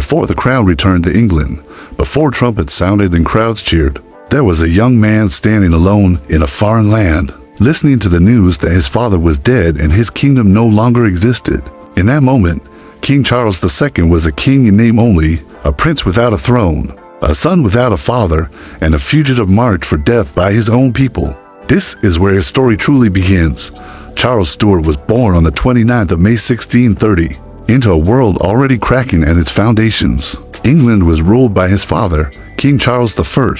Before the crown returned to England, before trumpets sounded and crowds cheered, there was a young man standing alone in a foreign land, listening to the news that his father was dead and his kingdom no longer existed. In that moment, King Charles II was a king in name only, a prince without a throne, a son without a father, and a fugitive marked for death by his own people. This is where his story truly begins. Charles Stuart was born on the 29th of May 1630, into a world already cracking at its foundations. England was ruled by his father, King Charles I,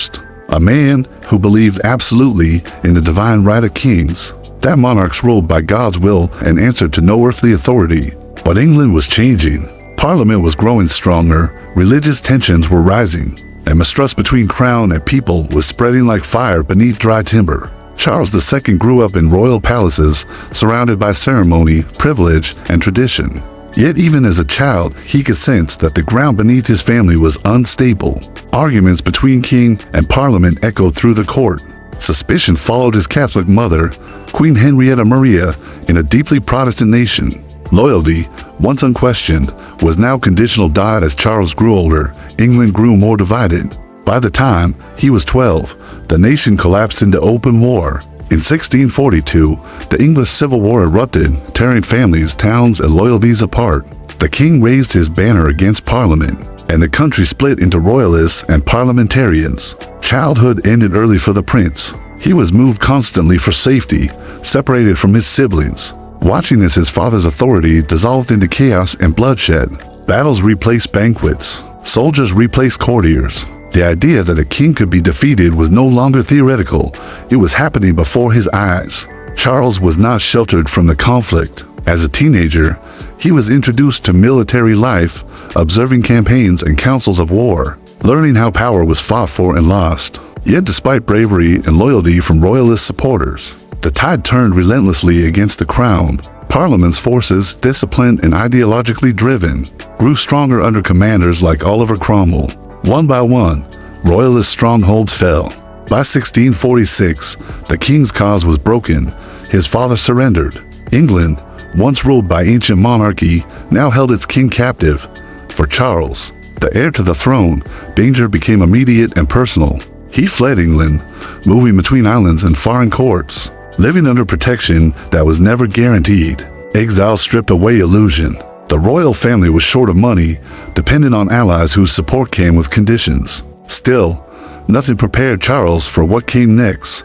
a man who believed absolutely in the divine right of kings. That monarchs ruled by God's will and answered to no earthly authority. But England was changing. Parliament was growing stronger, religious tensions were rising, and mistrust between crown and people was spreading like fire beneath dry timber. Charles II grew up in royal palaces, surrounded by ceremony, privilege, and tradition. Yet even as a child, he could sense that the ground beneath his family was unstable. Arguments between king and parliament echoed through the court. Suspicion followed his Catholic mother, Queen Henrietta Maria, in a deeply Protestant nation. Loyalty, once unquestioned, was now conditional. As Charles grew older, England grew more divided. By the time he was 12, the nation collapsed into open war. In 1642, the English Civil War erupted, tearing families, towns, and loyalties apart. The king raised his banner against Parliament, and the country split into royalists and parliamentarians. Childhood ended early for the prince. He was moved constantly for safety, separated from his siblings, watching as his father's authority dissolved into chaos and bloodshed. Battles replaced banquets. Soldiers replaced courtiers. The idea that a king could be defeated was no longer theoretical. It was happening before his eyes. Charles was not sheltered from the conflict. As a teenager, he was introduced to military life, observing campaigns and councils of war, learning how power was fought for and lost. Yet despite bravery and loyalty from royalist supporters, the tide turned relentlessly against the crown. Parliament's forces, disciplined and ideologically driven, grew stronger under commanders like Oliver Cromwell. One by one, royalist strongholds fell. By 1646, the king's cause was broken. His father surrendered. England, once ruled by ancient monarchy, now held its king captive. For Charles, the heir to the throne, danger became immediate and personal. He fled England, moving between islands and foreign courts, living under protection that was never guaranteed. Exile stripped away illusion. The royal family was short of money, dependent on allies whose support came with conditions. Still, nothing prepared Charles for what came next.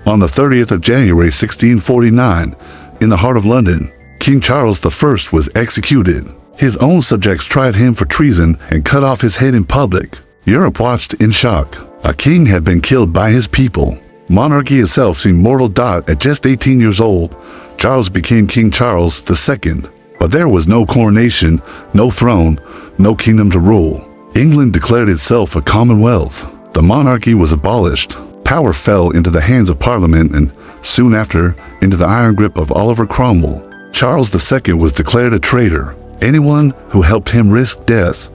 On the 30th of January 1649, in the heart of London, King Charles I was executed. His own subjects tried him for treason and cut off his head in public. Europe watched in shock. A king had been killed by his people. Monarchy itself seemed mortal. At just 18 years old, Charles became King Charles II. But there was no coronation, no throne, no kingdom to rule. England declared itself a commonwealth. The monarchy was abolished. Power fell into the hands of Parliament and, soon after, into the iron grip of Oliver Cromwell. Charles II was declared a traitor. Anyone who helped him risked death.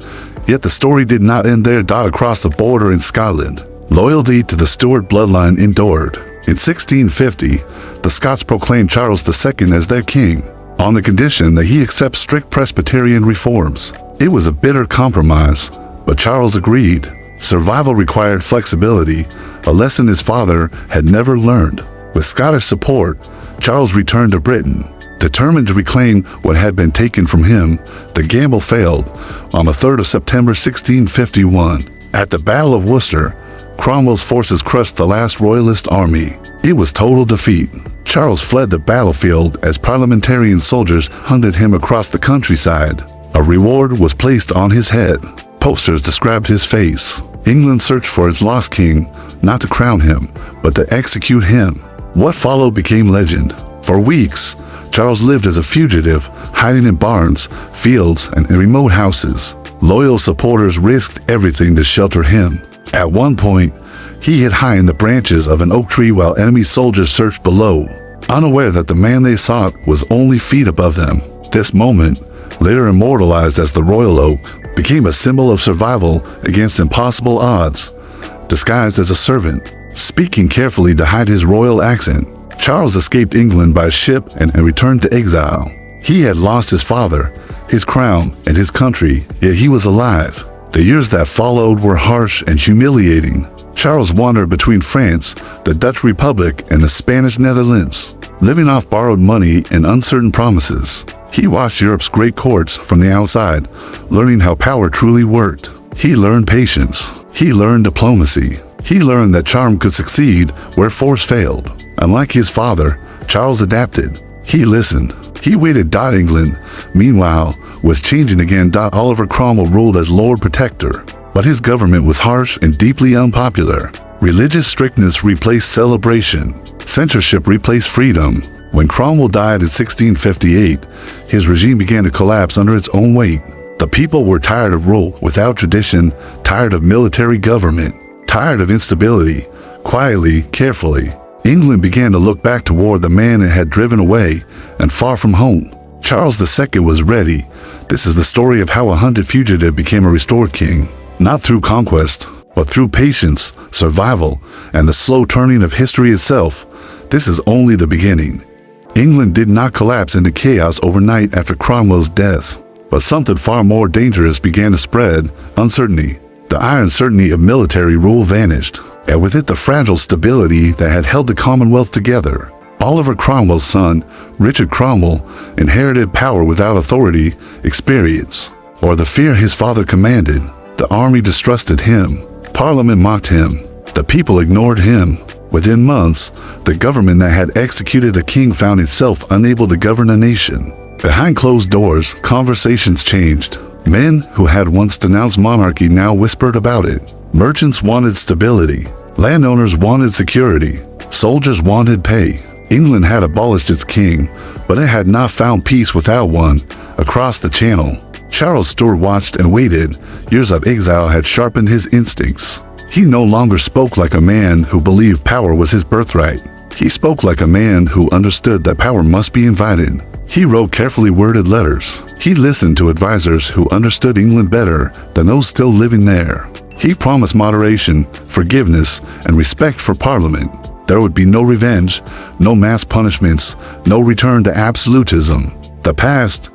Yet the story did not end there. Across the border in Scotland, loyalty to the Stuart bloodline endured. In 1650, the Scots proclaimed Charles II as their king, on the condition that he accepts strict Presbyterian reforms. It was a bitter compromise, but Charles agreed. Survival required flexibility, a lesson his father had never learned. With Scottish support, Charles returned to Britain, determined to reclaim what had been taken from him. The gamble failed. On the 3rd of September 1651, at the Battle of Worcester, Cromwell's forces crushed the last royalist army. It was total defeat. Charles fled the battlefield as parliamentarian soldiers hunted him across the countryside. A reward was placed on his head. Posters described his face. England searched for its lost king, not to crown him, but to execute him. What followed became legend. For weeks, Charles lived as a fugitive, hiding in barns, fields, and in remote houses. Loyal supporters risked everything to shelter him. At one point, he hid high in the branches of an oak tree while enemy soldiers searched below, unaware that the man they sought was only feet above them. This moment, later immortalized as the Royal Oak, became a symbol of survival against impossible odds. Disguised as a servant, speaking carefully to hide his royal accent, Charles escaped England by ship and returned to exile. He had lost his father, his crown, and his country, yet he was alive. The years that followed were harsh and humiliating. Charles wandered between France, the Dutch Republic, and the Spanish Netherlands, living off borrowed money and uncertain promises. He watched Europe's great courts from the outside, learning how power truly worked. He learned patience. He learned diplomacy. He learned that charm could succeed where force failed. Unlike his father, Charles adapted. He listened. He waited. England, meanwhile, was changing again. Oliver Cromwell ruled as Lord Protector, but his government was harsh and deeply unpopular. Religious strictness replaced celebration. Censorship replaced freedom. When Cromwell died in 1658, his regime began to collapse under its own weight. The people were tired of rule without tradition, tired of military government, tired of instability. Quietly, carefully, England began to look back toward the man it had driven away and far from home. Charles II was ready. This is the story of how a hunted fugitive became a restored king, not through conquest, but through patience, survival, and the slow turning of history itself. This is only the beginning. England did not collapse into chaos overnight after Cromwell's death, but something far more dangerous began to spread: uncertainty. The iron certainty of military rule vanished, and with it the fragile stability that had held the Commonwealth together. Oliver Cromwell's son, Richard Cromwell, inherited power without authority, experience, or the fear his father commanded. The army distrusted him. Parliament mocked him. The people ignored him. Within months, the government that had executed a king found itself unable to govern a nation. Behind closed doors, conversations changed. Men who had once denounced monarchy now whispered about it. Merchants wanted stability. Landowners wanted security. Soldiers wanted pay. England had abolished its king, but it had not found peace without one. Across the channel, Charles Stuart watched and waited. Years of exile had sharpened his instincts. He no longer spoke like a man who believed power was his birthright. He spoke like a man who understood that power must be invited. He wrote carefully worded letters. He listened to advisors who understood England better than those still living there. He promised moderation, forgiveness, and respect for Parliament. There would be no revenge, no mass punishments, no return to absolutism. The past,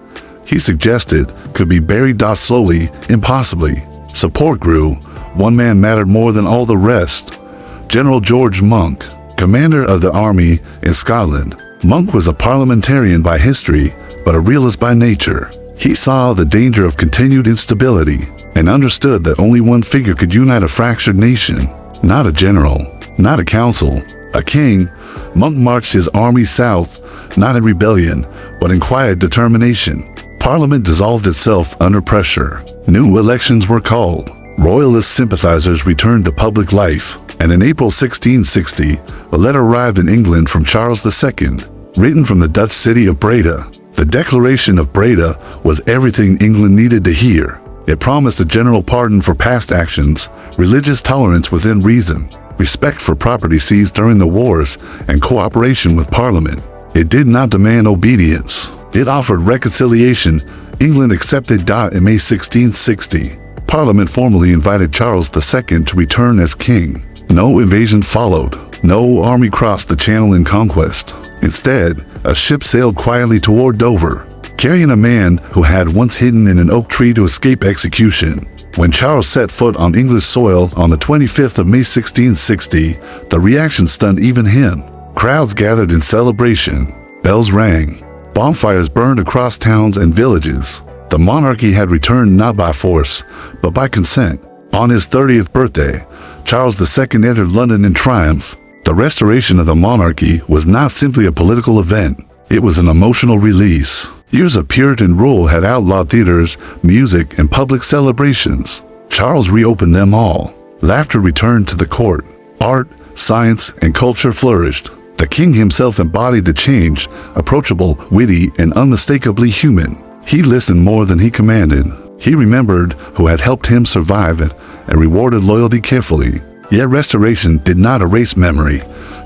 he suggested, could be buried slowly, impossibly. Support grew. One man mattered more than all the rest: General George Monk, commander of the army in Scotland. Monk was a parliamentarian by history, but a realist by nature. He saw the danger of continued instability and understood that only one figure could unite a fractured nation. Not a general, not a council, a king. Monk marched his army south, not in rebellion, but in quiet determination. Parliament dissolved itself under pressure. New elections were called. Royalist sympathizers returned to public life, and in April 1660, a letter arrived in England from Charles II, written from the Dutch city of Breda. The Declaration of Breda was everything England needed to hear. It promised a general pardon for past actions, religious tolerance within reason, respect for property seized during the wars, and cooperation with Parliament. It did not demand obedience. It offered reconciliation. England accepted. In May 1660, Parliament formally invited Charles II to return as king. No invasion followed. No army crossed the channel in conquest. Instead, a ship sailed quietly toward Dover, carrying a man who had once hidden in an oak tree to escape execution. When Charles set foot on English soil on the 25th of May 1660, the reaction stunned even him. Crowds gathered in celebration. Bells rang. Bonfires burned across towns and villages. The monarchy had returned not by force, but by consent. On his 30th birthday, Charles II entered London in triumph. The restoration of the monarchy was not simply a political event. It was an emotional release. Years of Puritan rule had outlawed theaters, music, and public celebrations. Charles reopened them all. Laughter returned to the court. Art, science, and culture flourished. The king himself embodied the change, approachable, witty, and unmistakably human. He listened more than he commanded. He remembered who had helped him survive it and rewarded loyalty carefully. Yet restoration did not erase memory.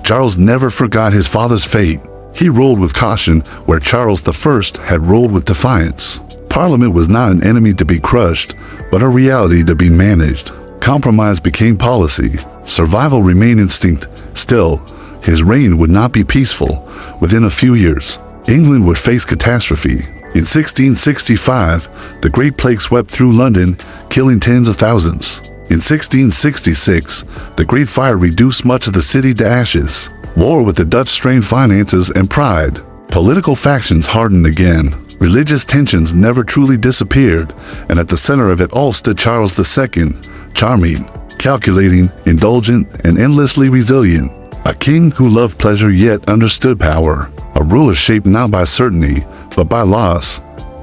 Charles never forgot his father's fate. He ruled with caution where Charles I had ruled with defiance. Parliament was not an enemy to be crushed, but a reality to be managed. Compromise became policy. Survival remained instinct. Still, his reign would not be peaceful. Within a few years, England would face catastrophe. In 1665, the Great Plague swept through London, killing tens of thousands. In 1666, the Great Fire reduced much of the city to ashes. War with the Dutch strained finances and pride. Political factions hardened again. Religious tensions never truly disappeared, and at the center of it all stood Charles II, charming, calculating, indulgent, and endlessly resilient. A king who loved pleasure yet understood power. A ruler shaped not by certainty, but by loss.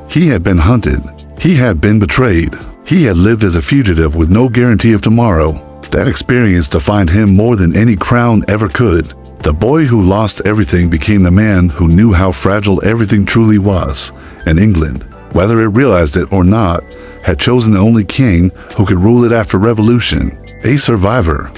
He had been hunted. He had been betrayed. He had lived as a fugitive with no guarantee of tomorrow. That experience defined him more than any crown ever could. The boy who lost everything became the man who knew how fragile everything truly was. And England, whether it realized it or not, had chosen the only king who could rule it after revolution. A survivor.